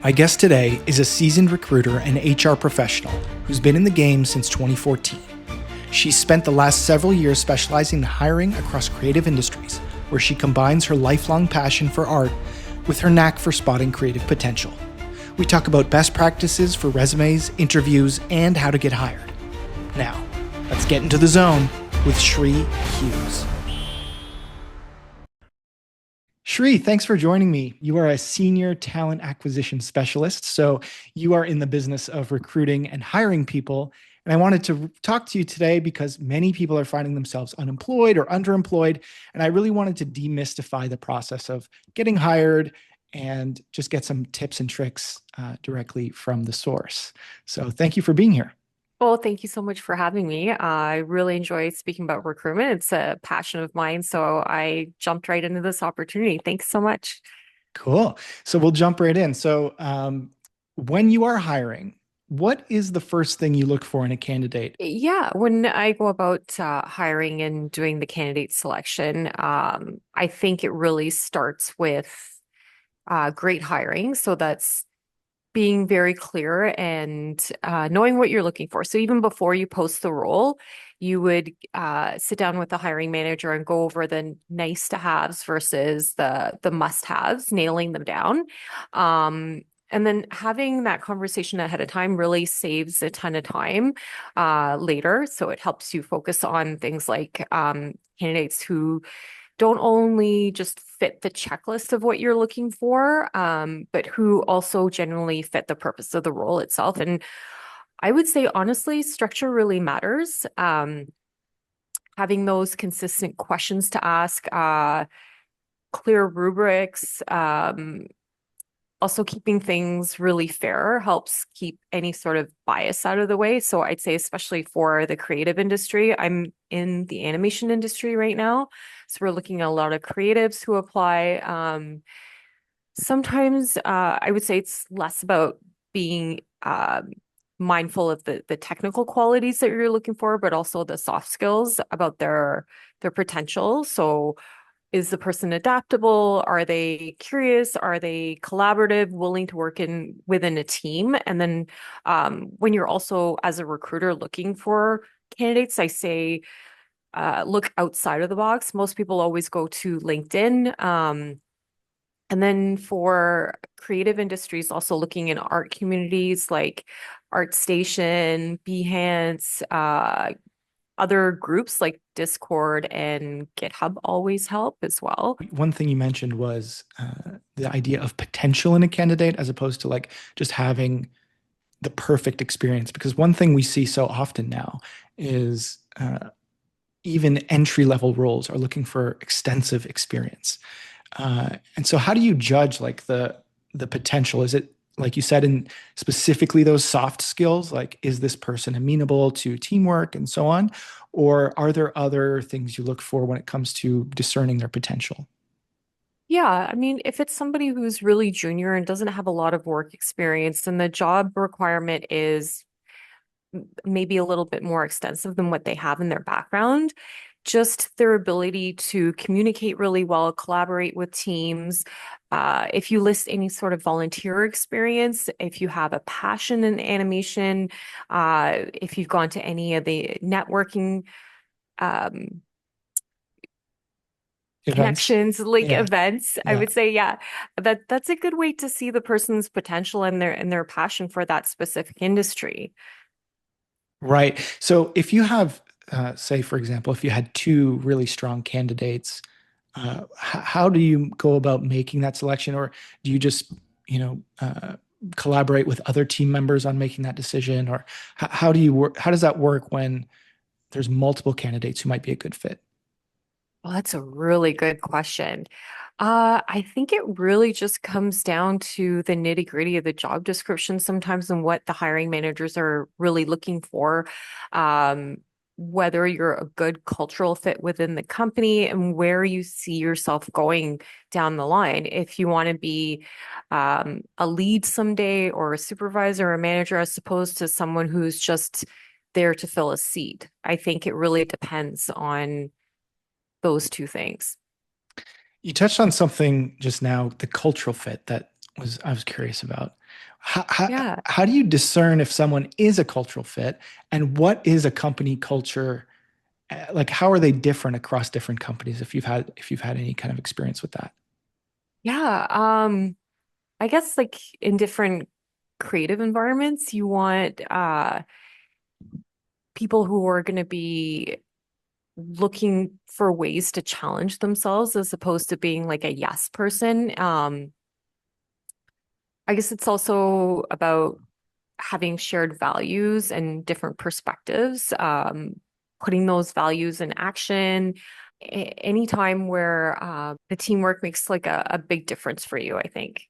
My guest today is a seasoned recruiter and HR professional who's been in the game since 2014. She's spent the last several years specializing in hiring across creative industries, where she combines her lifelong passion for art with her knack for spotting creative potential. We talk about best practices for resumes, interviews, and how to get hired. Now, let's get into the zone with Shri Hughes. Shri, thanks for joining me. You are a senior talent acquisition specialist, so you are in the business of recruiting and hiring people. And I wanted to talk to you today because many people are finding themselves unemployed or underemployed. And I really wanted to demystify the process of getting hired and just get some tips and tricks directly from the source. So thank you for being here. Well, thank you so much for having me. I really enjoy speaking about recruitment. It's a passion of mine, so I jumped right into this opportunity. Thanks so much. Cool. So we'll jump right in. When you are hiring, what is the first thing you look for in a candidate? Yeah, when I go about hiring and doing the candidate selection, I think it really starts with great hiring. So that's being very clear and knowing what you're looking for. So even before you post the role, you would sit down with the hiring manager and go over the nice to haves versus the must haves, nailing them down. And then having that conversation ahead of time really saves a ton of time later. So it helps you focus on things like candidates who don't only just fit the checklist of what you're looking for, but who also genuinely fit the purpose of the role itself. And I would say, honestly, structure really matters. Having those consistent questions to ask, clear rubrics, also keeping things really fair helps keep any sort of bias out of the way. So I'd say, especially for the creative industry, I'm in the animation industry right now. So we're looking at a lot of creatives who apply. Sometimes I would say it's less about being mindful of the technical qualities that you're looking for, but also the soft skills about their potential. So is the person adaptable? Are they curious? Are they collaborative, willing to work in within a team? And then when you're also as a recruiter looking for candidates, I say look outside of the box. Most people always go to LinkedIn. And then for creative industries, also looking in art communities like ArtStation, Behance, other groups like Discord and GitHub always help as well. One thing you mentioned was the idea of potential in a candidate as opposed to like just having the perfect experience. Because one thing we see so often now is even entry level roles are looking for extensive experience. And so how do you judge like the potential? Is it like you said in specifically those soft skills, like is this person amenable to teamwork and so on? Or are there other things you look for when it comes to discerning their potential? Yeah, I mean, if it's somebody who's really junior and doesn't have a lot of work experience, then the job requirement is maybe a little bit more extensive than what they have in their background. Just their ability to communicate really well, collaborate with teams. If you list any sort of volunteer experience, if you have a passion in animation, if you've gone to any of the networking um, Events? connections, like Yeah, events, I yeah. would say, yeah, that's a good way to see the person's potential and their passion for that specific industry. Right. So if you have, say, for example, if you had two really strong candidates, how do you go about making that selection? Or do you just, you know, collaborate with other team members on making that decision? Or how do you work? How does that work when there's multiple candidates who might be a good fit? Well, that's a really good question. I think it really just comes down to the nitty-gritty of the job description sometimes and what the hiring managers are really looking for. Um, Whether you're a good cultural fit within the company and where you see yourself going down the line. If you want to be a lead someday or a supervisor or a manager, as opposed to someone who's just there to fill a seat. I think it really depends on those two things. You touched on something just now, the cultural fit, that was I was curious about. How, Yeah. how do you discern if someone is a cultural fit, and what is a company culture? Like, how are they different across different companies? If you've had any kind of experience with that. Yeah. I guess like in different creative environments, you want people who are going to be looking for ways to challenge themselves as opposed to being like a yes person. I guess it's also about having shared values and different perspectives, putting those values in action. Anytime where the teamwork makes like a big difference for you, I think.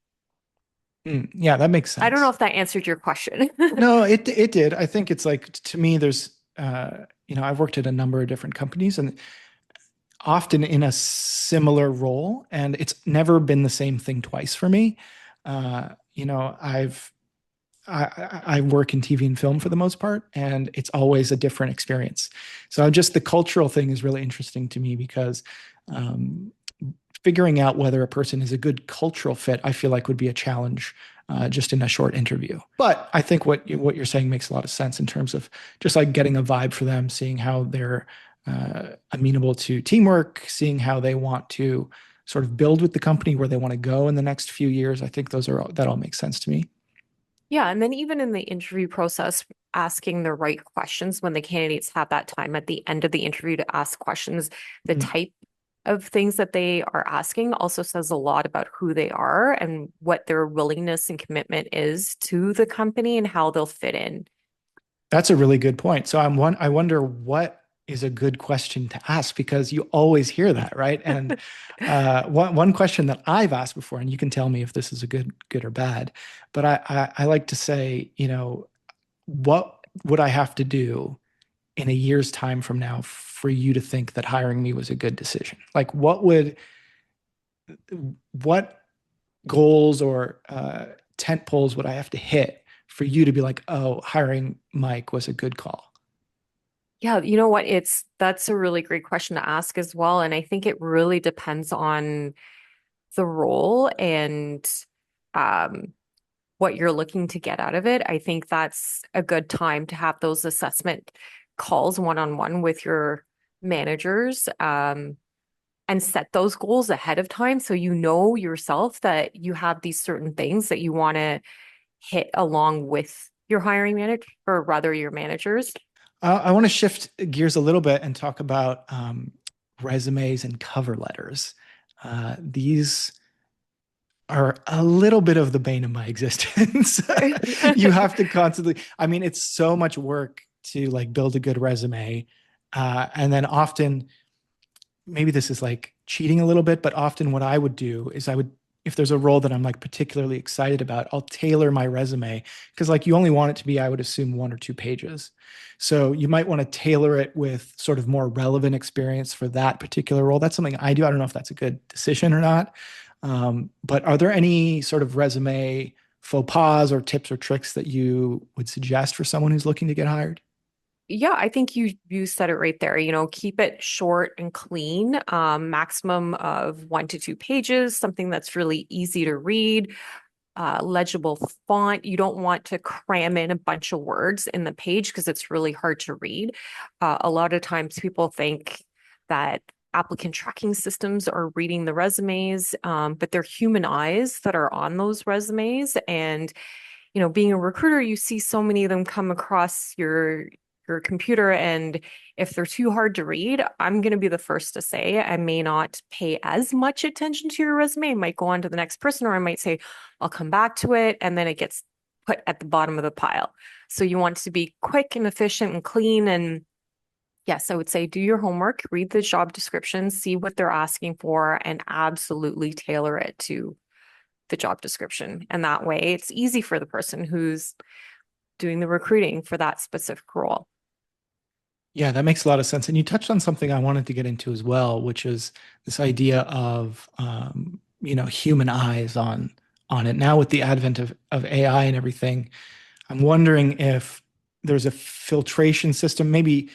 Yeah, that makes I don't know sense. if that answered your question. No, it did. I think it's like to me, there's I've worked at a number of different companies and often in a similar role, and it's never been the same thing twice for me. I work in TV and film for the most part, and it's always a different experience. So just the cultural thing is really interesting to me because um, figuring out whether a person is a good cultural fit, I feel like would be a challenge just in a short interview. But I think what you're saying makes a lot of sense in terms of just like getting a vibe for them, seeing how they're amenable to teamwork, seeing how they want to sort of build with the company, where they want to go in the next few years. I think that all makes sense to me. Yeah, and then even in the interview process, asking the right questions when the candidates have that time at the end of the interview to ask questions, the Mm. type of things that they are asking also says a lot about who they are and what their willingness and commitment is to the company and how they'll fit in. That's a really good point. So I wonder what is a good question to ask because you always hear that, right? And one question that I've asked before, and you can tell me if this is a good or bad, but I like to say, what would I have to do in a year's time from now for you to think that hiring me was a good decision? Like, what goals or tent poles would I have to hit for you to be like, oh, hiring Mike was a good call? Yeah, you know what? That's a really great question to ask as well. And I think it really depends on the role and um what you're looking to get out of it. I think that's a good time to have those assessment calls one-on-one with your managers, and set those goals ahead of time so you know yourself that you have these certain things that you want to hit along with your hiring manager or rather your managers. I want to shift gears a little bit and talk about resumes and cover letters. These are a little bit of the bane of my existence. You have to constantly, I mean, it's so much work to like build a good resume. And then often maybe this is like cheating a little bit, but often what I would do is if there's a role that I'm like particularly excited about, I'll tailor my resume because like you only want it to be, I would assume 1 or 2 pages. So you might want to tailor it with sort of more relevant experience for that particular role. That's something I do. I don't know if that's a good decision or not. But are there any sort of resume faux pas or tips or tricks that you would suggest for someone who's looking to get hired? Yeah, I think you said it right there. You know, keep it short and clean, maximum of 1 to 2 pages, something that's really easy to read, legible font. You don't want to cram in a bunch of words in the page because it's really hard to read. A lot of times people think that applicant tracking systems are reading the resumes, but they're human eyes that are on those resumes. And being a recruiter, you see so many of them come across your computer, and if they're too hard to read, I'm going to be the first to say I may not pay as much attention to your resume. I might go on to the next person, or I might say I'll come back to it, and then it gets put at the bottom of the pile. So you want to be quick and efficient and clean. And yes, I would say do your homework, read the job description, see what they're asking for, and absolutely tailor it to the job description. And that way it's easy for the person who's doing the recruiting for that specific role. Yeah, that makes a lot of sense. And you touched on something I wanted to get into as well, which is this idea of human eyes on it. Now with the advent of AI and everything, I'm wondering if there's a filtration system. Maybe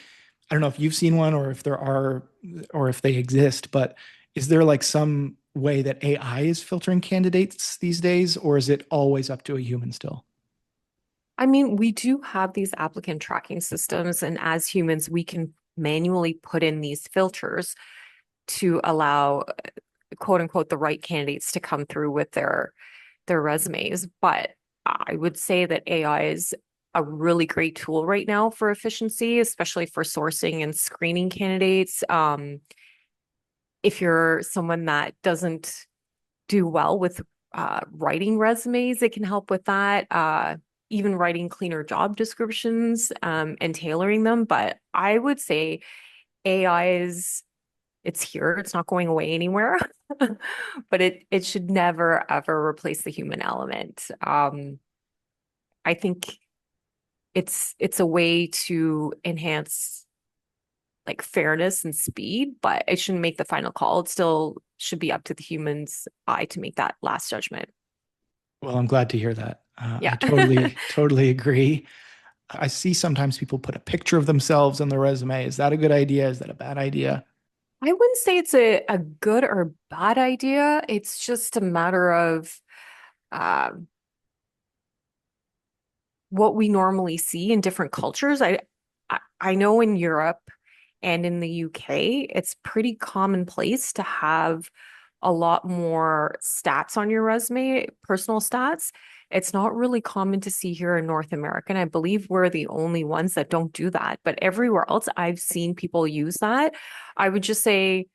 I don't know if you've seen one or if there are or if they exist, but is there like some way that AI is filtering candidates these days, or is it always up to a human still? I mean, we do have these applicant tracking systems, and as humans, we can manually put in these filters to allow, quote unquote, the right candidates to come through with their resumes. But I would say that AI is a really great tool right now for efficiency, especially for sourcing and screening candidates. If you're someone that doesn't do well with writing resumes, it can help with that. Even writing cleaner job descriptions and tailoring them. But I would say AI is it's here. It's not going away anywhere. But it should never ever replace the human element. I think it's a way to enhance like fairness and speed, but it shouldn't make the final call. It still should be up to the human's eye to make that last judgment. Well, I'm glad to hear that. I Yeah. totally agree. I see sometimes people put a picture of themselves on the resume. Is that a good idea? Is that a bad idea? I wouldn't say it's a good or bad idea. It's just a matter of um, what we normally see in different cultures. I know in Europe and in the UK, it's pretty commonplace to have a lot more stats on your resume, personal stats. It's not really common to see here in North America, and I believe we're the only ones that don't do that. But everywhere else, I've seen people use that. I would just say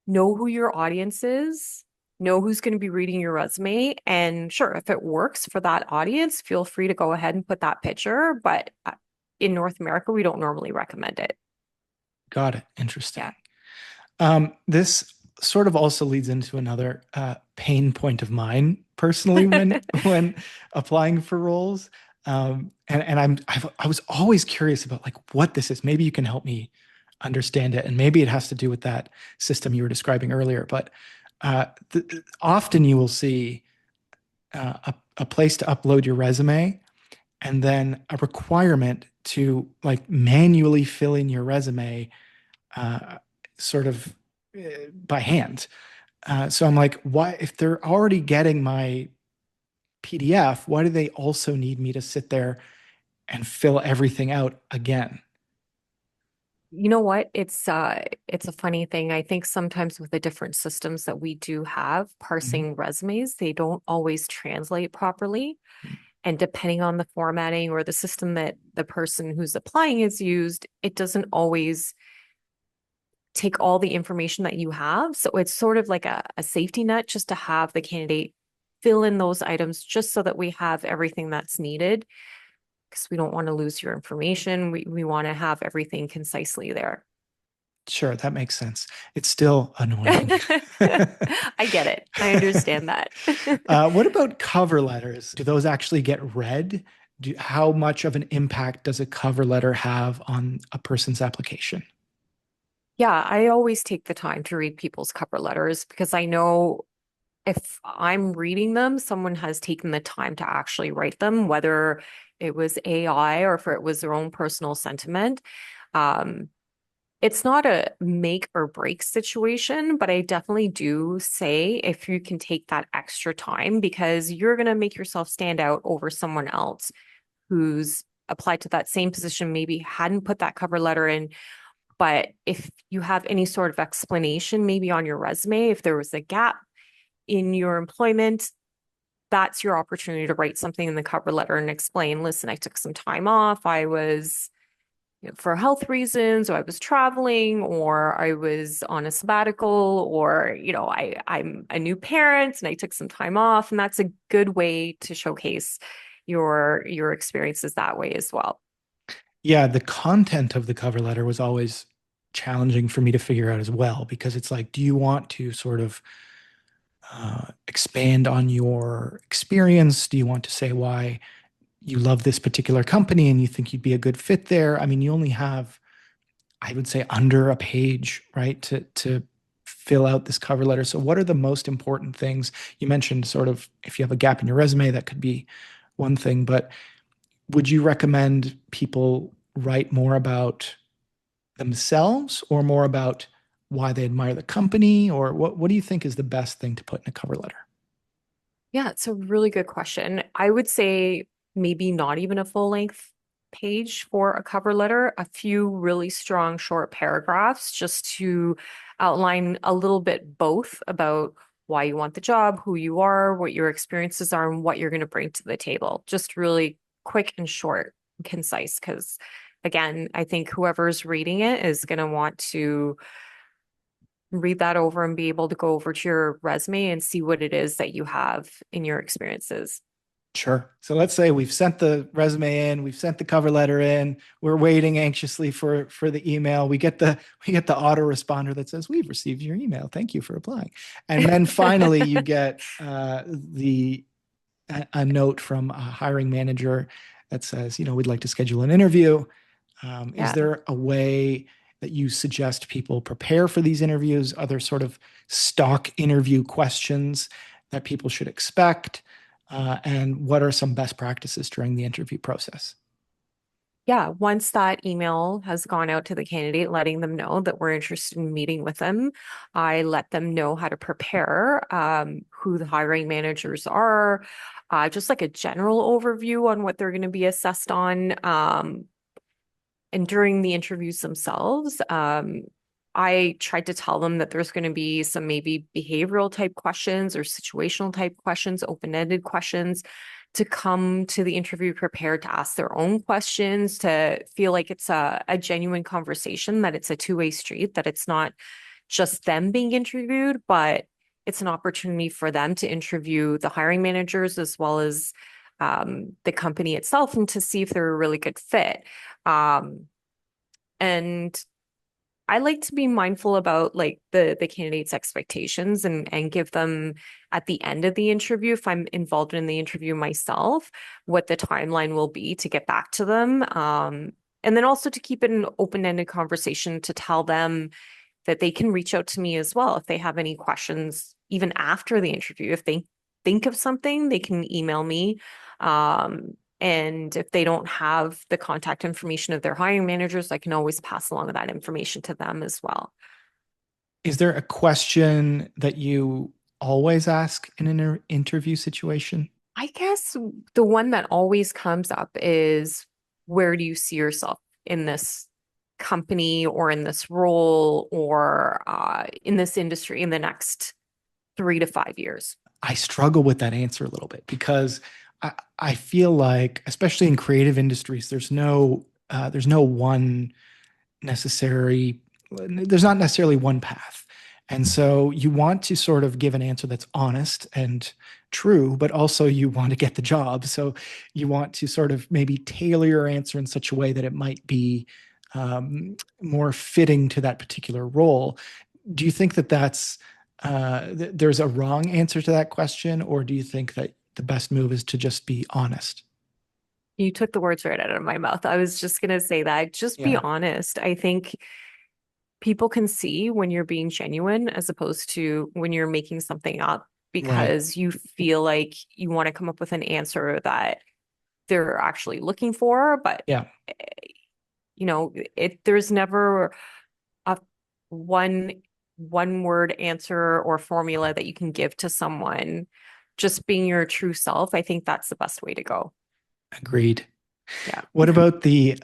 know who your audience is, know who's going to be reading your resume. And sure, if it works for that audience, feel free to go ahead and put that picture. But in North America, we don't normally recommend it. Got it. Yeah. Interesting. This sort of also leads into another pain point of mine personally when applying for roles. I was always curious about like what this is. Maybe you can help me understand it, and maybe it has to do with that system you were describing earlier. But often you will see a place to upload your resume, and then a requirement to like manually fill in your resume uh, sort of by hand. So I'm like, why, if they're already getting my PDF, why do they also need me to sit there and fill everything out again? You know what? It's a funny thing. I think sometimes with the different systems that we do have, Mhm. parsing resumes, they don't always translate properly. And depending on the formatting or the system that the person who's applying is used, it doesn't always take all the information that you have. So it's sort of like a safety net just to have the candidate fill in those items just so that we have everything that's needed because we don't want to lose your information. We want to have everything concisely there. Sure, that makes sense. It's still annoying. I get it. I understand that. What about cover letters? Do those actually get read? How much of an impact does a cover letter have on a person's application? Yeah, I always take the time to read people's cover letters because I know if I'm reading them, someone has taken the time to actually write them, whether it was AI or if it was their own personal sentiment. Um, it's not a make or break situation, but I definitely do say if you can take that extra time because you're going to make yourself stand out over someone else who's applied to that same position, maybe hadn't put that cover letter in. But if you have any sort of explanation, maybe on your resume, if there was a gap in your employment, that's your opportunity to write something in the cover letter and explain, listen, I took some time off. I was for health reasons, or I was traveling, or I was on a sabbatical, or I'm a new parent and I took some time off. And that's a good way to showcase your experiences that way as well. Yeah, the content of the cover letter was always challenging for me to figure out as well, because it's like, do you want to sort of expand on your experience? Do you want to say why you love this particular company and you think you'd be a good fit there? I mean, you only have, I would say, under a page, right, to fill out this cover letter. So, what are the most important things? You mentioned sort of if you have a gap in your resume, that could be one thing, but would you recommend people write more about themselves or more about why they admire the company, or what do you think is the best thing to put in a cover letter? Yeah, it's a really good question. I would say maybe not even a full length page for a cover letter, a few really strong short paragraphs just to outline a little bit both about why you want the job, who you are, what your experiences are, and what you're going to bring to the table. Just really quick and short and concise. Because again, I think whoever's reading it is going to want to read that over and be able to go over to your resume and see what it is that you have in your experiences. Sure. So let's say we've sent the resume in, we've sent the cover letter in, we're waiting anxiously for the email. We get the autoresponder that says, "We've received your email. Thank you for applying." And then finally you get the a note from a hiring manager that says, "We'd like to schedule an interview." Is Yeah. there a way that you suggest people prepare for these interviews? Are there sort of stock interview questions that people should expect? And what are some best practices during the interview process? Yeah, once that email has gone out to the candidate, letting them know that we're interested in meeting with them, I let them know how to prepare, who the hiring managers are, just like a general overview on what they're going to be assessed on. And during the interviews themselves, I tried to tell them that there's going to be some maybe behavioral type questions or situational type questions, open-ended questions to come to the interview prepared to ask their own questions, to feel like it's a genuine conversation, that it's a two-way street, that it's not just them being interviewed, but it's an opportunity for them to interview the hiring managers as well as the company itself and to see if they're a really good fit. Um, and I like to be mindful about like the candidate's expectations and give them at the end of the interview, if I'm involved in the interview myself, what the timeline will be to get back to them. And then also to keep it an open-ended conversation to tell them that they can reach out to me as well if they have any questions, even after the interview. If they think of something, they can email me. And if they don't have the contact information of their hiring managers, I can always pass along that information to them as well. Is there a question that you always ask in an interview situation? I guess the one that always comes up is where do you see yourself in this company or in this role or in this industry in the next 3 to 5 years? I struggle with that answer a little bit because I feel like, especially in creative industries, there's no one necessary, there's not necessarily one path. And so you want to sort of give an answer that's honest and true, but also you want to get the job. So you want to sort of maybe tailor your answer in such a way that it might be more fitting to that particular role. Do you think that there's a wrong answer to that question, or do you think that the best move is to just be honest? You took the words right out of my mouth. I was just going to say that. Just be Yeah, honest. I think people can see when you're being genuine as opposed to when you're making something up right. because you feel like you want to come up with an answer that they're actually looking for. But, Yeah, there's never a one one word answer or formula that you can give to someone. Just being your true self, I think that's the best way to go. agreed. Yeah. What about the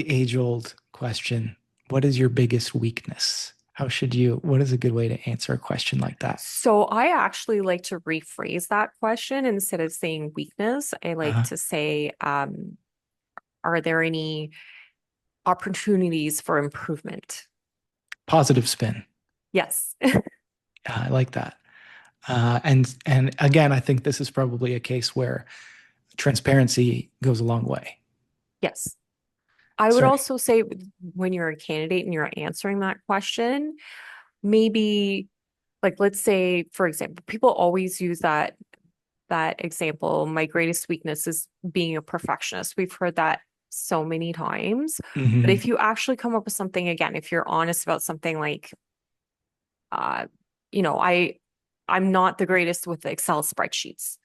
age-old question? What is your biggest weakness? What is a good way to answer a question like that? So I actually like to rephrase that question instead of saying weakness. I like Uh, to say, are there any opportunities for improvement? Positive spin. Yes. I like that. And again, I think this is probably a case where transparency goes a long way. Yes. I would Sorry. also say when you're a candidate and you're answering that question, maybe like let's say, for example, people always use that example. My greatest weakness is being a perfectionist. We've heard that so many times. But Hmm. if you actually come up with something again, if you're honest about something like uh, you know, I'm not the greatest with Excel spreadsheets.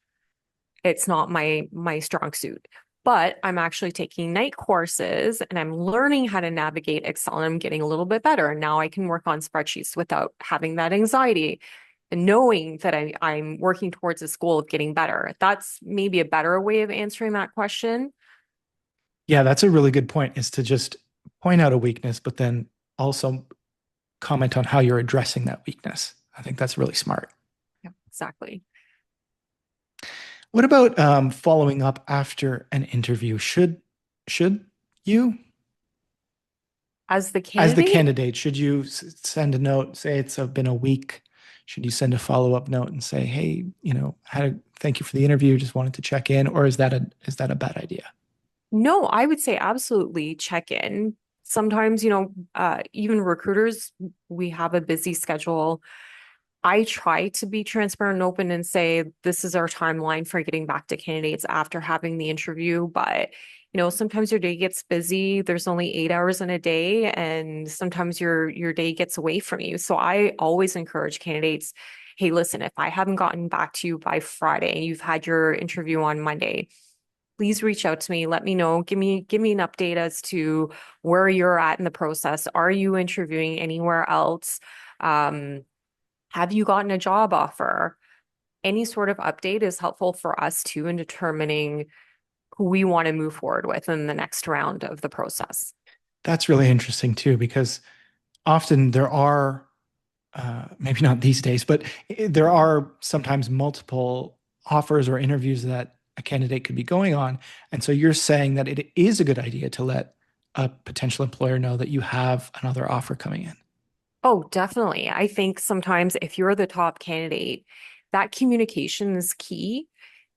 It's not my strong suit. but I'm actually taking night courses and I'm learning how to navigate Excel and I'm getting a little bit better. And now I can work on spreadsheets without having that anxiety and knowing that I'm working towards this goal of getting better. That's maybe a better way of answering that question. Yeah, that's a really good point, is to just point out a weakness, but then also comment on how you're addressing that weakness. I think that's really smart. Yeah, exactly. What about following up after an interview? Should you, As the as the candidate, candidate, should you send a note, say it's been a week? Should you send a follow-up note and say, hey, thank you for the interview, just wanted to check in, or is that a bad idea? no, I would say absolutely check in. Sometimes, even recruiters, we have a busy schedule. I try to be transparent and open and say this is our timeline for getting back to candidates after having the interview. But, sometimes your day gets busy. There's only 8 hours in a day, and sometimes your day gets away from you. So I always encourage candidates, hey, listen, if I haven't gotten back to you by Friday and you've had your interview on Monday, please reach out to me. Let me know. Give me an update as to where you're at in the process. Are you interviewing anywhere else? Um, have you gotten a job offer? Any sort of update is helpful for us too in determining who we want to move forward with in the next round of the process. That's really interesting too, because often there are, maybe not these days, but there are sometimes multiple offers or interviews that a candidate could be going on. And so you're saying that it is a good idea to let a potential employer know that you have another offer coming in. Oh, definitely. I think sometimes if you're the top candidate, that communication is key.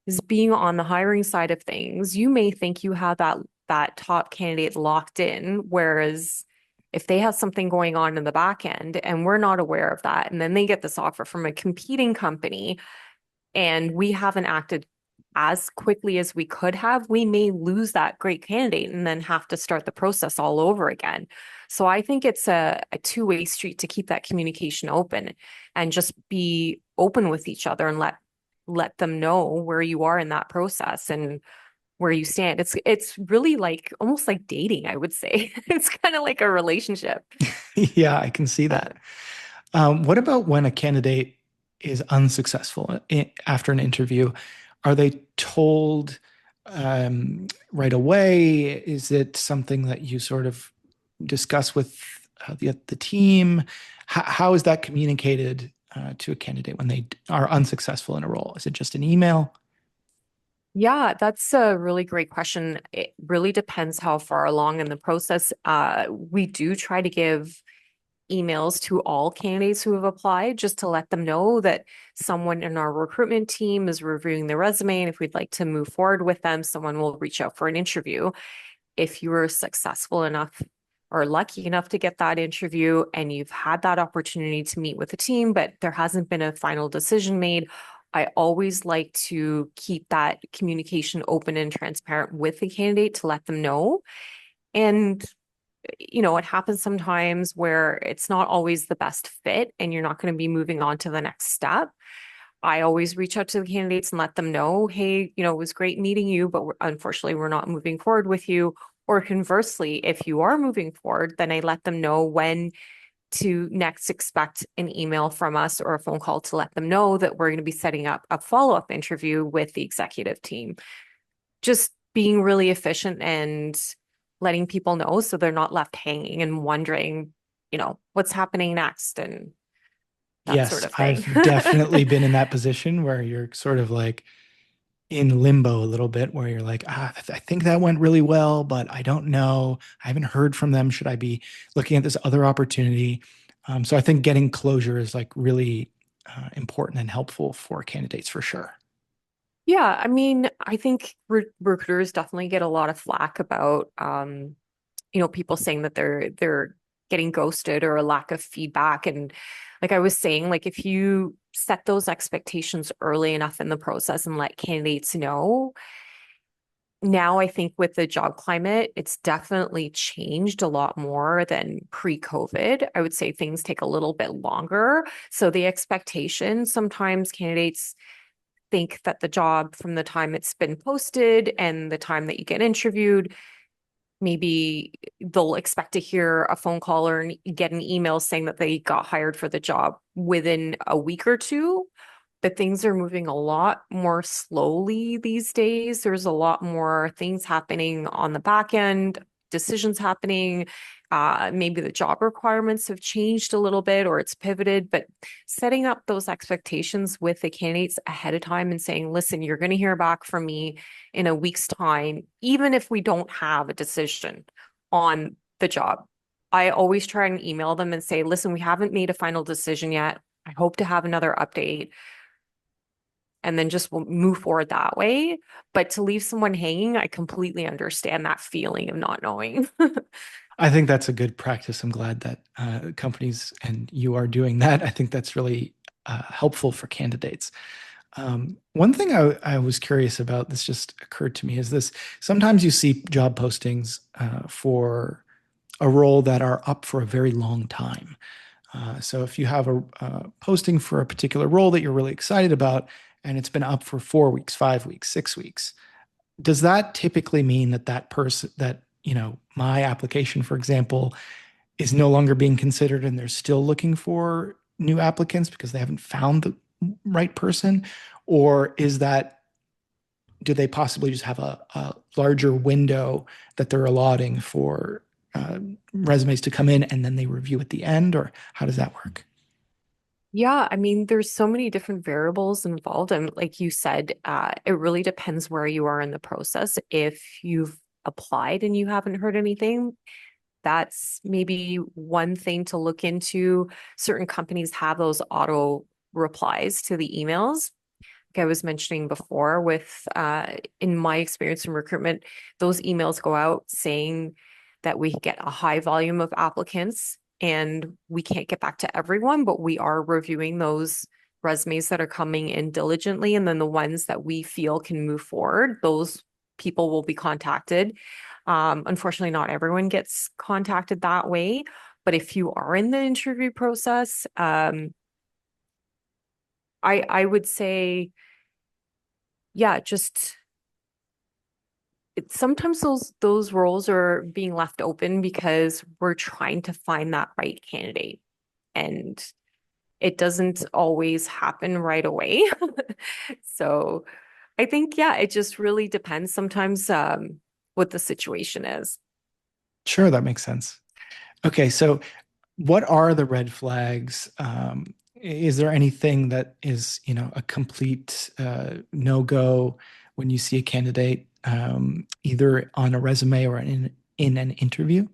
Is being on the hiring side of things, you may think you have that top candidate locked in, whereas if they have something going on in the back end and we're not aware of that, and then they get this offer from a competing company and we haven't acted as quickly as we could have, we may lose that great candidate and then have to start the process all over again. So I think it's a two-way street to keep that communication open and just be open with each other and let them know where you are in that process and where you stand. It's really like almost like dating, I would say. It's kind of like a relationship. Yeah, I can see Uh, that. What about when a candidate is unsuccessful after an interview? Are they told right away? Is it something that you sort of discuss with the team? How is that communicated to a candidate when they are unsuccessful in a role? Is it just an email? Yeah, that's a really great question. It really depends how far along in the process. We do try to give emails to all candidates who have applied just to let them know that someone in our recruitment team is reviewing their resume. And if we'd like to move forward with them, someone will reach out for an interview. If you were successful enough or lucky enough to get that interview and you've had that opportunity to meet with the team, but there hasn't been a final decision made, I always like to keep that communication open and transparent with the candidate to let them know. And it happens sometimes where it's not always the best fit and you're not going to be moving on to the next step. I always reach out to the candidates and let them know, hey, it was great meeting you, but unfortunately, we're not moving forward with you. Or conversely, if you are moving forward, then I let them know when to next expect an email from us or a phone call to let them know that we're going to be setting up a follow-up interview with the executive team. Just being really efficient and letting people know so they're not left hanging and wondering, what's happening next and that sort Yes, of thing. I've definitely been in that position where you're sort of like in limbo a little bit, where you're like, I think that went really well, but I don't know. I haven't heard from them. Should I be looking at this other opportunity? So I think getting closure is like really important and helpful for candidates for sure. Yeah, I mean, I think recruiters definitely get a lot of flack about people saying that they're getting ghosted or a lack of feedback. And like I was saying, like if you set those expectations early enough in the process and let candidates know, now I think with the job climate, it's definitely changed a lot more than pre-COVID. I would say things take a little bit longer. So the expectation, sometimes candidates think that the job from the time it's been posted and the time that you get interviewed, maybe they'll expect to hear a phone call or get an email saying that they got hired for the job within a week or two. But things are moving a lot more slowly these days. There's a lot more things happening on the back end, decisions happening. Maybe the job requirements have changed a little bit or it's pivoted, but setting up those expectations with the candidates ahead of time and saying, listen, you're going to hear back from me in a week's time, even if we don't have a decision on the job. I always try and email them and say, listen, we haven't made a final decision yet. I hope to have another update and then just will move forward that way. But to leave someone hanging, I completely understand that feeling of not knowing. I think that's a good practice. I'm glad that companies and you are doing that. I think that's really helpful for candidates. One thing I was curious about, this just occurred to me, is this: sometimes you see job postings for a role that are up for a very long time. So if you have a posting for a particular role that you're really excited about, and it's been up for 4 weeks, 5 weeks, 6 weeks, does that typically mean that that person, that, my application, for example, is no longer being considered and they're still looking for new applicants because they haven't found the right person? Or is that, do they possibly just have a larger window that they're allotting for resumes to come in and then they review at the end? Or how does that work? Yeah, I mean, there's so many different variables involved. And like you said, it really depends where you are in the process. If you've applied and you haven't heard anything, that's maybe one thing to look into. Certain companies have those auto replies to the emails. Like I was mentioning before, with in my experience in recruitment, those emails go out saying that we get a high volume of applicants and we can't get back to everyone, but we are reviewing those resumes that are coming in diligently. And then the ones that we feel can move forward, those people will be contacted. Unfortunately, not everyone gets contacted that way. But if you are in the interview process, I would say, yeah, just sometimes those roles are being left open because we're trying to find that right candidate, and it doesn't always happen right away. So I think, yeah, it just really depends sometimes what the situation is. Sure, that makes sense. Okay, so what are the red flags? Is there anything that is, a complete no-go when you see a candidate, either on a resume or in an interview?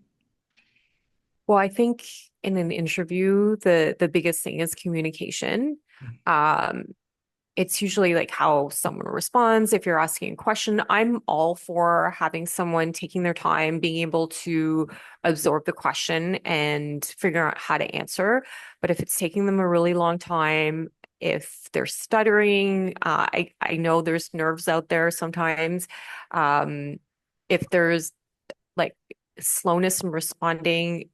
Well, I think in an interview, the biggest thing is communication. Um, it's usually like how someone responds. If you're asking a question, I'm all for having someone taking their time, being able to absorb the question and figure out how to answer. But if it's taking them a really long time, if they're stuttering, I know there's nerves out there sometimes. Um, if there's like slowness in responding,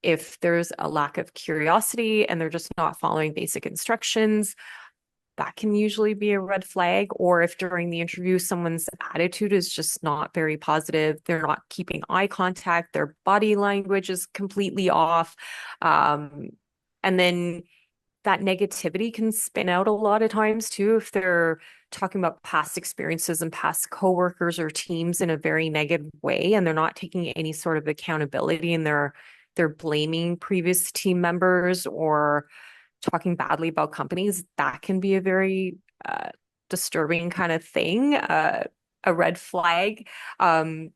if there's a lack of curiosity and they're just not following basic instructions, that can usually be a red flag. Or if during the interview, someone's attitude is just not very positive, they're not keeping eye contact, their body language is completely off. Um, and then that negativity can spin out a lot of times too, if they're talking about past experiences and past coworkers or teams in a very negative way, and they're not taking any sort of accountability, and they're blaming previous team members or talking badly about companies. That can be a very disturbing kind of thing, a red flag. Um,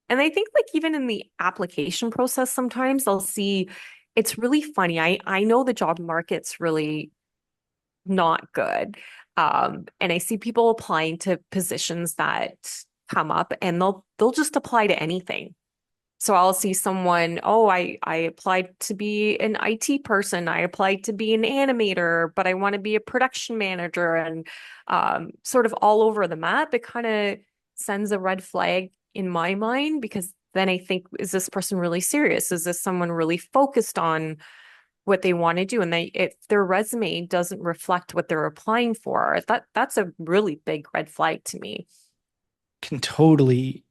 and I think like even in the application process, sometimes I'll see it's really funny. I know the job market's really not good. And I see people applying to positions that come up and they'll just apply to anything. So I'll see someone, oh, I applied to be an IT person. I applied to be an animator, but I want to be a production manager, and sort of all over the map. It kind of sends a red flag in my mind, because then I think, is this person really serious? Is this someone really focused on what they want to do, and if their resume doesn't reflect what they're applying for, that's a really big red flag to me. Can totally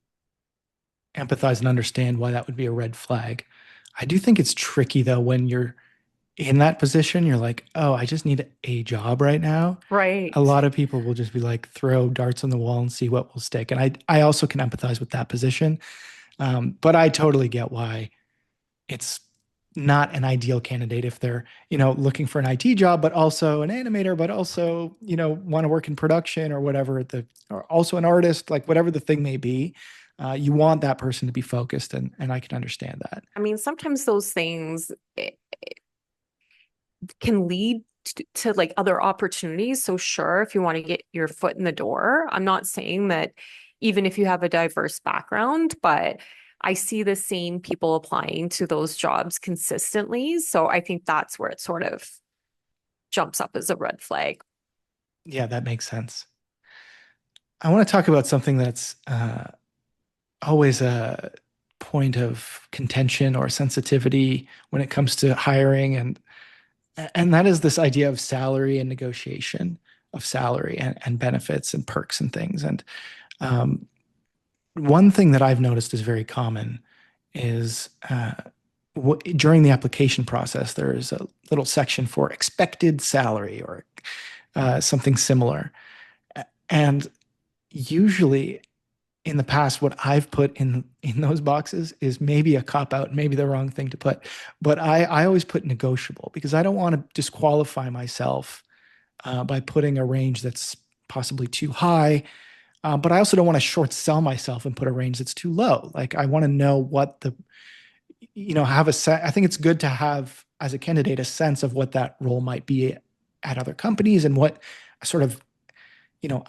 empathize and understand why that would be a red flag. I do think it's tricky though when you're in that position, you're like, oh, I just need a job right now. A Right. lot of people will just be like, throw darts on the wall and see what will stick. And I also can empathize with that position. But I totally get why it's not an ideal candidate if they're, looking for an IT job, but also an animator, but also, want to work in production or whatever or also an artist, like whatever the thing may be. You want that person to be focused, and I can understand that. I mean, sometimes those things can lead to like other opportunities. So sure, if you want to get your foot in the door, I'm not saying that even if you have a diverse background, but I see the same people applying to those jobs consistently. So I think that's where it sort of jumps up as a red flag. Yeah, that makes sense. I want to talk about something that's always a point of contention or sensitivity when it comes to hiring, and that is this idea of salary and negotiation of salary and benefits and perks and things. And um, one thing that I've noticed is very common is during the application process, there is a little section for expected salary or something similar. And usually in the past, what I've put in those boxes is maybe a cop out, maybe the wrong thing to put. But I always put negotiable because I don't want to disqualify myself by putting a range that's possibly too high. But I also don't want to short sell myself and put a range that's too low. Like I want to know what have a set. I think it's good to have as a candidate a sense of what that role might be at other companies and what sort of,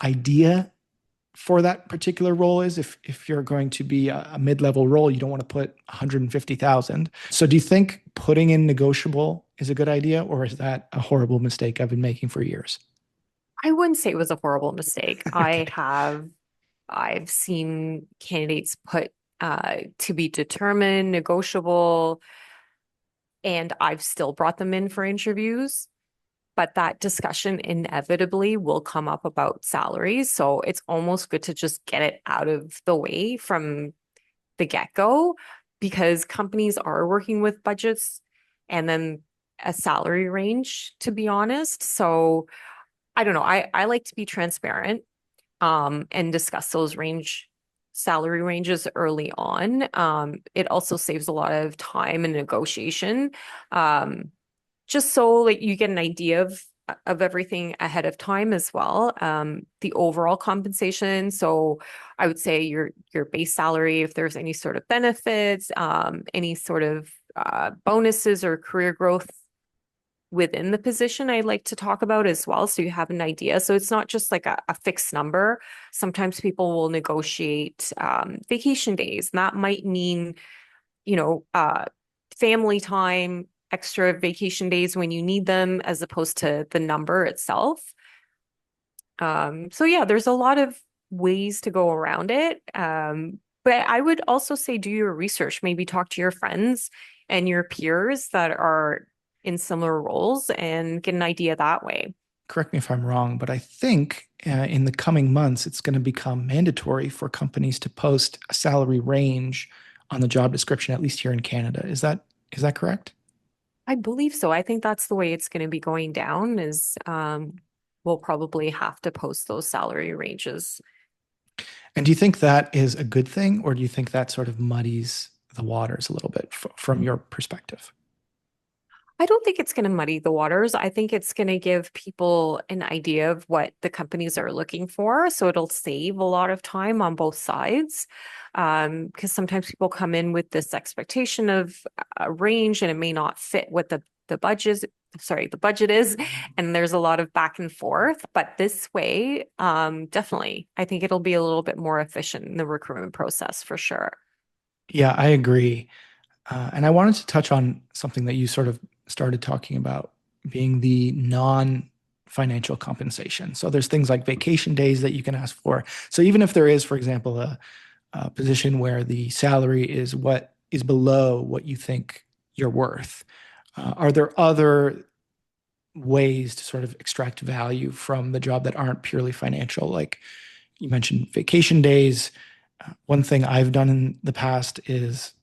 idea for that particular role is. If you're going to be a mid-level role, you don't want to put 150,000. So do you think putting in negotiable is a good idea, or is that a horrible mistake I've been making for years? I wouldn't say it was a horrible mistake. Okay. I've seen candidates put to be determined, negotiable, and I've still brought them in for interviews. But that discussion inevitably will come up about salaries. So it's almost good to just get it out of the way from the get-go because companies are working with budgets and then a salary range, to be honest. So I don't know. I like to be transparent and discuss those salary ranges early on. It also saves a lot of time and negotiation. Um, just so like you get an idea of everything ahead of time as well. The overall compensation. So I would say your base salary, if there's any sort of benefits, any sort of bonuses or career growth within the position I'd like to talk about as well. So you have an idea. So it's not just like a fixed number. Sometimes people will negotiate vacation days. And that might mean, you know, family time, extra vacation days when you need them, as opposed to the number itself. So yeah, there's a lot of ways to go around it. But I would also say do your research, maybe talk to your friends and your peers that are in similar roles and get an idea that way. Correct me if I'm wrong, but I think in the coming months, it's going to become mandatory for companies to post a salary range on the job description, at least here in Canada. Is that correct? I believe so. I think that's the way it's going to be going down is we'll probably have to post those salary ranges. And do you think that is a good thing, or do you think that sort of muddies the waters a little bit from your perspective? I don't think it's going to muddy the waters. I think it's going to give people an idea of what the companies are looking for. So it'll save a lot of time on both sides. Because sometimes people come in with this expectation of a range and it may not fit what the the budget is, and there's a lot of back and forth. But this way, definitely, I think it'll be a little bit more efficient in the recruitment process for sure. Yeah, I agree. And I wanted to touch on something that you sort of started talking about being the non-financial compensation. So there's things like vacation days that you can ask for. So even if there is, for example, a position where the salary is what is below what you think you're worth, Are there other ways to sort of extract value from the job that aren't purely financial? Like you mentioned vacation days. One thing I've done in the past is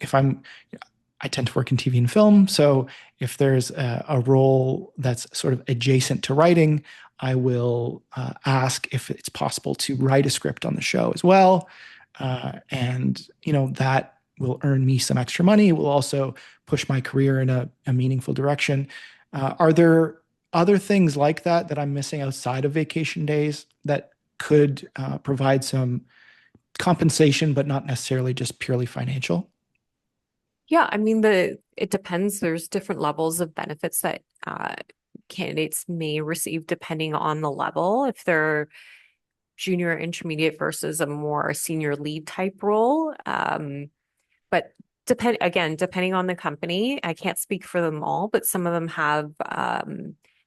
if I tend to work in TV and film. So if there's a role that's sort of adjacent to writing, I will ask if it's possible to write a script on the show as well. And, that will earn me some extra money. It will also push my career in a meaningful direction. Are there other things like that that I'm missing outside of vacation days that could provide some compensation, but not necessarily just purely financial? Yeah, I mean it depends. There's different levels of benefits that candidates may receive depending on the level. If they're junior intermediate versus a more senior lead type role. But depending on the company, I can't speak for them all, but some of them have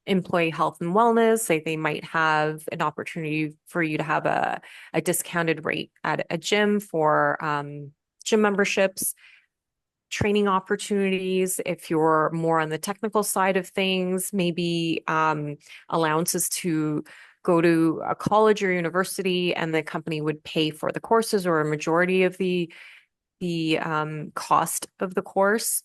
employee health and wellness. They might have an opportunity for you to have a discounted rate at a gym for gym memberships, training opportunities. If you're more on the technical side of things, maybe allowances to go to a college or university, and the company would pay for the courses or a majority of the cost of the course.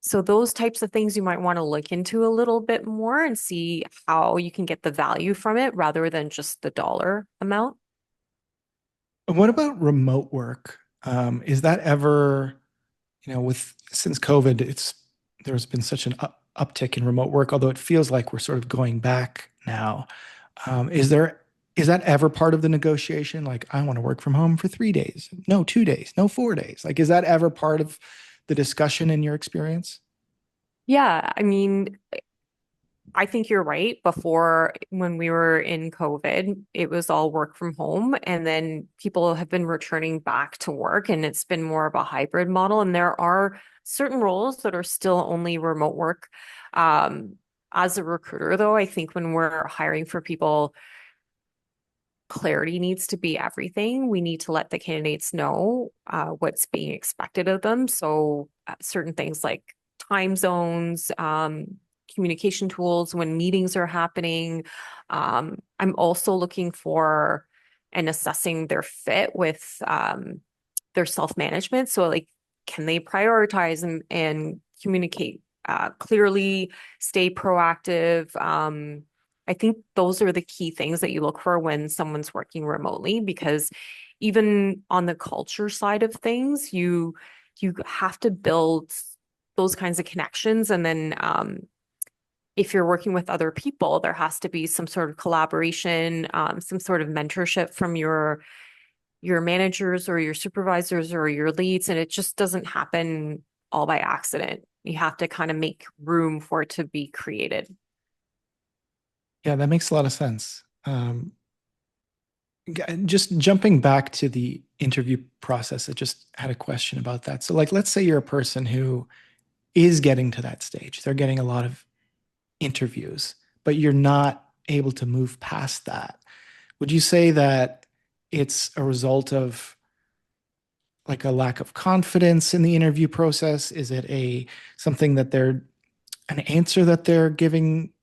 So those types of things you might want to look into a little bit more and see how you can get the value from it rather than just the dollar amount. What about remote work? Is that ever, with since COVID, there's been such an uptick in remote work, although it feels like we're sort of going back now. Is that ever part of the negotiation? Like, I want to work from home for 3 days, no 2 days, no 4 days. Like, is that ever part of the discussion in your experience? Yeah, I mean, I think you're right. Before, when we were in COVID, it was all work from home. And then people have been returning back to work, and it's been more of a hybrid model. And there are certain roles that are still only remote work. Um, as a recruiter, though, I think when we're hiring for people, clarity needs to be everything. We need to let the candidates know what's being expected of them. So certain things like time zones, communication tools when meetings are happening. I'm also looking for and assessing their fit with their self-management. So like, can they prioritize and communicate clearly, stay proactive? I think those are the key things that you look for when someone's working remotely, because even on the culture side of things, you have to build those kinds of connections. And then if you're working with other people, there has to be some sort of collaboration, some sort of mentorship from your managers or your supervisors or your leads, and it just doesn't happen all by accident. You have to kind of make room for it to be created. Yeah, that makes a lot of sense. Just jumping back to the interview process, I just had a question about that. So, like, let's say you're a person who is getting to that stage, they're getting a lot of interviews, but you're not able to move past that. Would you say that it's a result of like a lack of confidence in the interview process? Is it a something that they're an answer that they're giving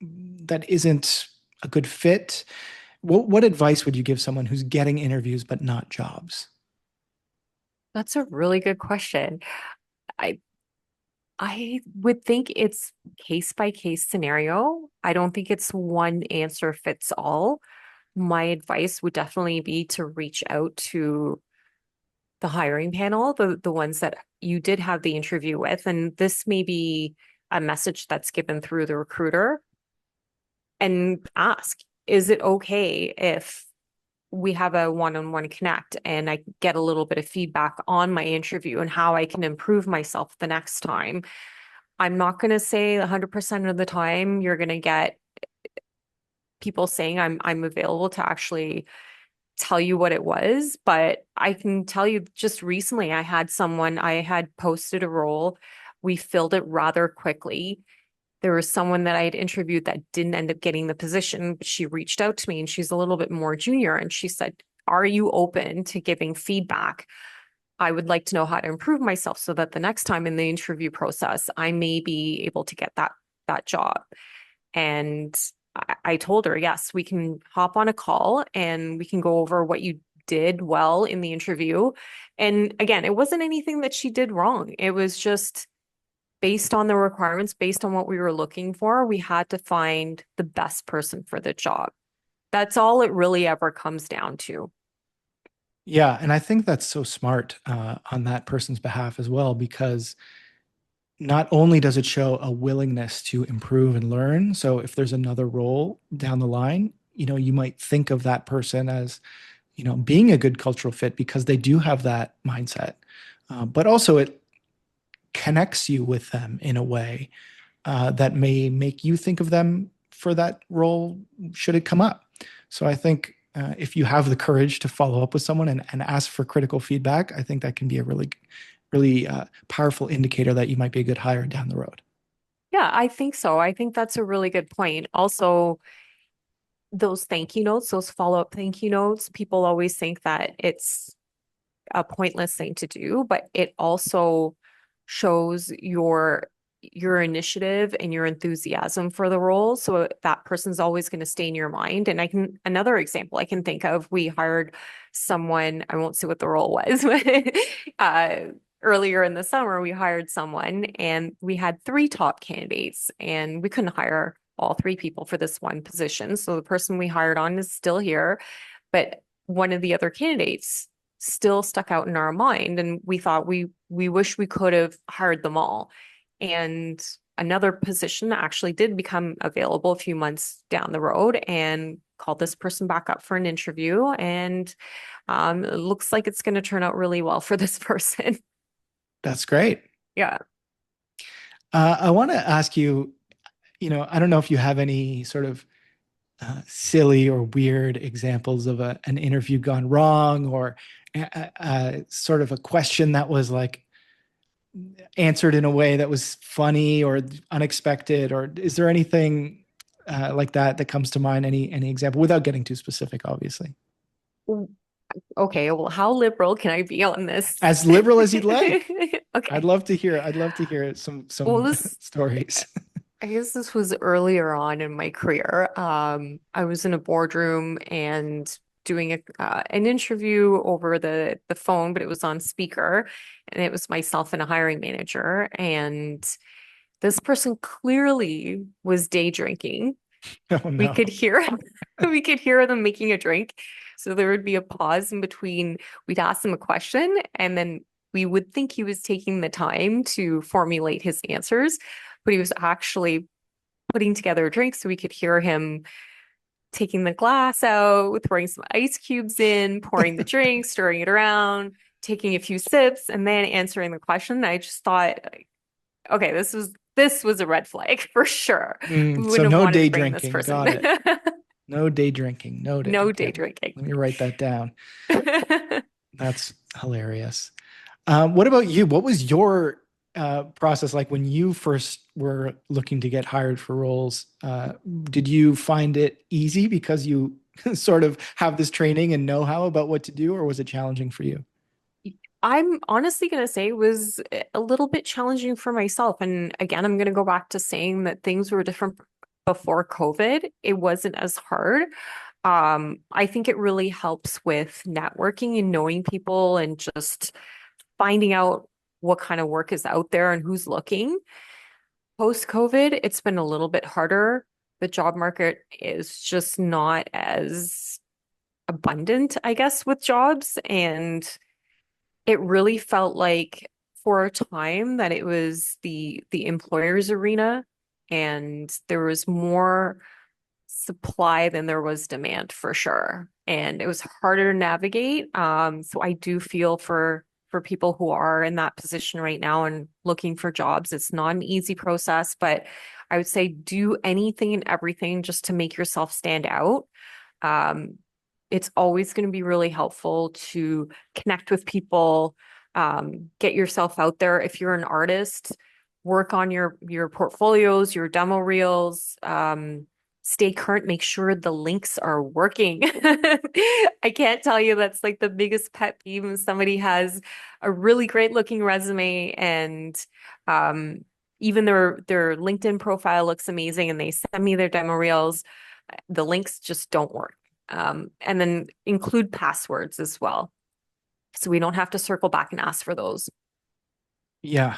that isn't a good fit? What advice would you give someone who's getting interviews but not jobs? That's a really good question. I I would think it's case by case scenario. I don't think it's one answer fits all. My advice would definitely be to reach out to the hiring panel, the ones that you did have the interview with, and this may be a message that's given through the recruiter, and ask, is it okay if we have a one-on-one connect and I get a little bit of feedback on my interview and how I can improve myself the next time? I'm not going to say 100% of the time you're going to get people saying I'm available to actually tell you what it was, but I can tell you just recently I had posted a role. We filled it rather quickly. There was someone that I had interviewed that didn't end up getting the position, but she reached out to me, and she's a little bit more junior, and she said, "Are you open to giving feedback I would like to know how to improve myself so that the next time in the interview process, I may be able to get that job. And I told her, yes, we can hop on a call and we can go over what you did well in the interview. And again, it wasn't anything that she did wrong. It was just based on the requirements, based on what we were looking for, we had to find the best person for the job. That's all it really ever comes down to. Yeah, and I think that's so smart on that person's behalf as well, because not only does it show a willingness to improve and learn, so if there's another role down the line, you might think of that person as, being a good cultural fit because they do have that mindset. But also, it connects you with them in a way that may make you think of them for that role should it come up. So I think if you have the courage to follow up with someone and ask for critical feedback, I think that can be a really powerful indicator that you might be a good hire down the road. Yeah, I think so. I think that's a really good point. Also, those thank you notes, those follow-up thank you notes, people always think that it's a pointless thing to do, but it also shows your initiative and your enthusiasm for the role. So that person's always going to stay in your mind. And another example I can think of, we hired someone, I won't say what the role was, but earlier in the summer, we hired someone and we had three top candidates and we couldn't hire all three people for this one position. So the person we hired on is still here, but one of the other candidates still stuck out in our mind, and we thought we wish we could have hired them all. And another position actually did become available a few months down the road, and called this person back up for an interview, and it looks like it's going to turn out really well for this person. That's great. Yeah. I want to ask you, I don't know if you have any sort of silly or weird examples of an interview gone wrong, or sort of a question that was like answered in a way that was funny or unexpected, or is there anything like that that comes to mind? Any example without getting too specific, obviously. Okay, well, how liberal can I be on this? As liberal as you'd like. I'd Okay. love to hear. I'd love to hear Well, some this stories. I guess this was earlier on in my career. I was in a boardroom and doing an interview over the phone, but it was on speaker, and it was myself and a hiring manager. And this person clearly was day drinking. Oh We no. could hear we could hear them making a drink. So there would be a pause in between. We'd ask him a question, and then we would think he was taking the time to formulate his answers, but he was actually putting together a drink, so we could hear him taking the glass out, throwing some ice cubes in, pouring the drink, stirring it around, taking a few sips, and then answering the question. I just thought, okay, this was a red flag for sure. We So wouldn't have no wanted to day bring this drinking. person. Got it. No day drinking. Noted. No day Okay. drinking. Let me write that down. That's hilarious. What about you? What was your process like when you first were looking to get hired for roles? Did you find it easy because you sort of have this training and know-how about what to do, or was it challenging for you? I'm honestly going to say it was a little bit challenging for myself. And again, I'm going to go back to saying that things were different before COVID. It wasn't as hard. I think it really helps with networking and knowing people and just finding out what kind of work is out there and who's looking. Post-COVID, it's been a little bit harder. The job market is just not as abundant, I guess, with jobs. And it really felt like for a time that it was the employer's arena, and there was more supply than there was demand for sure. And it was harder to navigate. So I do feel for people who are in that position right now and looking for jobs. It's not an easy process, but I would say do anything and everything just to make yourself stand out. Um, it's always going to be really helpful to connect with people, get yourself out there. If you're an artist, work on your portfolios, your demo reels, stay current, make sure the links are working. I can't tell you that's like the biggest pet peeve when somebody has a really great looking resume and um, even their LinkedIn profile looks amazing and they send me their demo reels, the links just don't work. And then include passwords as well. So we don't have to circle back and ask for those. Yeah,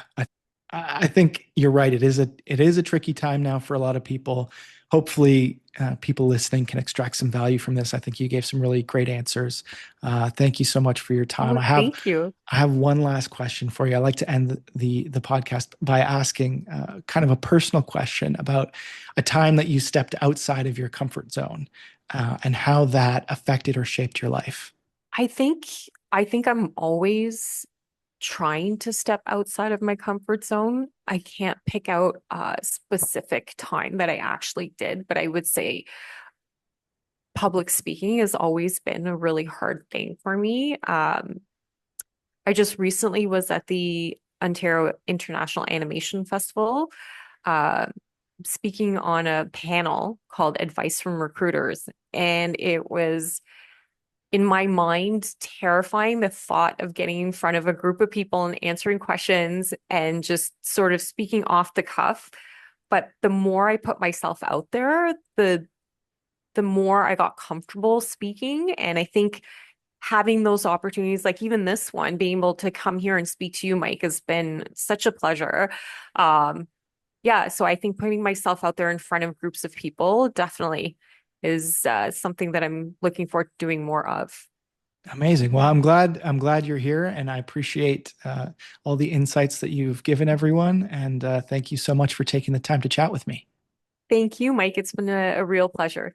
I think you're right. It is a tricky time now for a lot of people. Hopefully, people listening can extract some value from this. I think you gave some really great answers. Thank you so much for your time. Oh, thank you. I have one last question for you. I like to end the podcast by asking kind of a personal question about a time that you stepped outside of your comfort zone, and how that affected or shaped your life. I think I think I'm always trying to step outside of my comfort zone. I can't pick out a specific time that I actually did, but I would say public speaking has always been a really hard thing for me. I just recently was at the Ontario International Animation Festival, uh, speaking on a panel called Advice from Recruiters. And it was, in my mind, terrifying the thought of getting in front of a group of people and answering questions and just sort of speaking off the cuff. But the more I put myself out there, the more I got comfortable speaking. And I think having those opportunities, like even this one, being able to come here and speak to you, Mike, has been such a pleasure. Um, yeah, so I think putting myself out there in front of groups of people definitely is something that I'm looking forward to doing more of. Amazing. Well, I'm glad you're here, and I appreciate all the insights that you've given everyone. And thank you so much for taking the time to chat with me. Thank you, Mike. It's been a real pleasure.